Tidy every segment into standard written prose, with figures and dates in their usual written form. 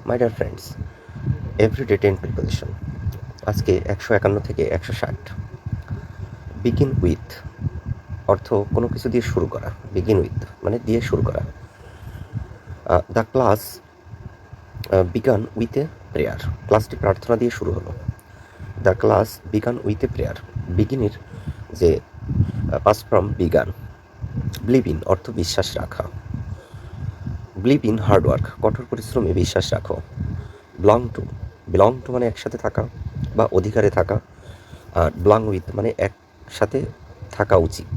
মাই dear friends, everyday 10 preposition. আজকে 151 থেকে 160। Begin with অর্থ কোনো কিছু দিয়ে শুরু করা। বিগিন উইথ মানে দিয়ে শুরু করা। The class began with a prayer. ক্লাসটি প্রার্থনা দিয়ে শুরু হলো। The class began with a prayer. বিগিনের যে past from began. Believe in অর্থ বিশ্বাস রাখা। বিলিভ ইন হার্ডওয়ার্ক কঠোর পরিশ্রমে বিশ্বাস রাখো। বিলং টু মানে একসাথে থাকা বা অধিকারে থাকা, আর বিলং উইথ মানে একসাথে থাকা উচিত।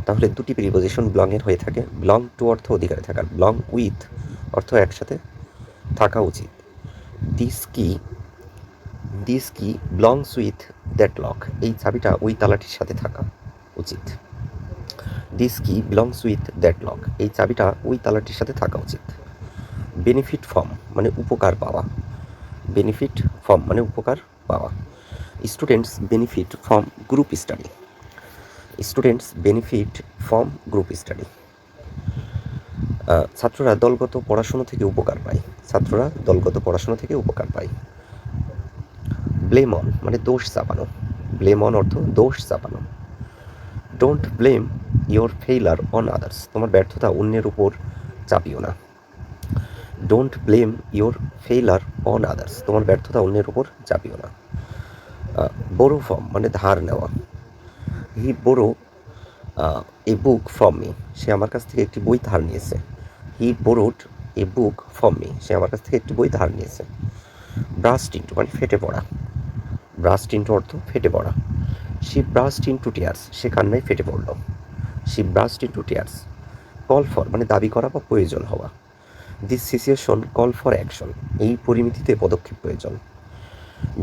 তাহলে দুটি প্রিপোজিশন বিলংয়ের হয়ে থাকে। বিলং টু অর্থ অধিকারে থাকা, বিলং উইথ অর্থ একসাথে থাকা উচিত। দিস কি বিলংস উইথ দ্যাট লক। এই চাবিটা ওই তালাটির সাথে থাকা উচিত। দিস কি বিলংস উইথ দ্যাট লক। এই চাবিটা ওই তালাটির সাথে থাকা উচিত। বেনিফিট ফ্রম মানে উপকার পাওয়া। বেনিফিট ফ্রম মানে উপকার পাওয়া। Students benefit from group study. Students benefit from group study. ছাত্ররা দলগত পড়াশুনো থেকে উপকার পায়। ছাত্ররা দলগত পড়াশুনো থেকে উপকার পায়। ব্লেম অন মানে দোষ চাপানো। ব্লেম অন অর্থ দোষ চাপানো। Don't blame your failure on others. তোমার ব্যর্থতা অন্যের উপর চাপিও না। Don't blame your failure on others. তোমার ব্যর্থতা অন্যের উপর চাপিও না। বোরো ফ্রম মানে ধার নেওয়া। হি বোরো এ বুক ফ্রম মি। সে আমার কাছ থেকে একটি বই ধার নিয়েছে। হি borrowed A book from me. সে আমার কাছ থেকে একটি বই ধার নিয়েছে। ব্রাস্ট ইন্টু মানে ফেটে পড়া। ব্রাস্ট ইন্টু অর্থ ফেটে পড়া। She burst into tears. সে কান্নায় ফেটে পড়ল। She burst into tears. Call for মানে দাবি করা বা প্রয়োজন হওয়া। This situation call for action. এই পরিমিতিতে পদক্ষেপ প্রয়োজন।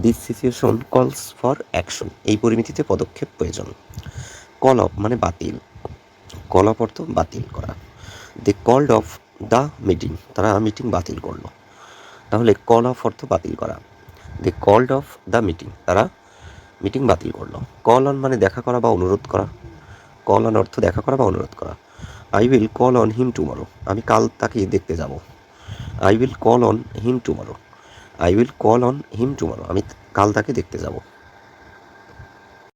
This situation calls for action. এই পরিমিতিতে পদক্ষেপ প্রয়োজন। কল অফ মানে বাতিল। কল অফ অর্থ বাতিল করা। They called off the meeting. তারা মিটিং বাতিল করলো। তাহলে কল অফ অর্থ বাতিল করা। They called off the meeting. তারা মিটিং বাতিল করলো। কল অন মানে দেখা করা বা অনুরোধ করা। কল অন অর্থ দেখা করা বা অনুরোধ করা। I will call on him tomorrow. আমি কাল তাকে দেখতে যাব। I will call on him tomorrow. I will call on him tomorrow. আমি কাল তাকে দেখতে যাব।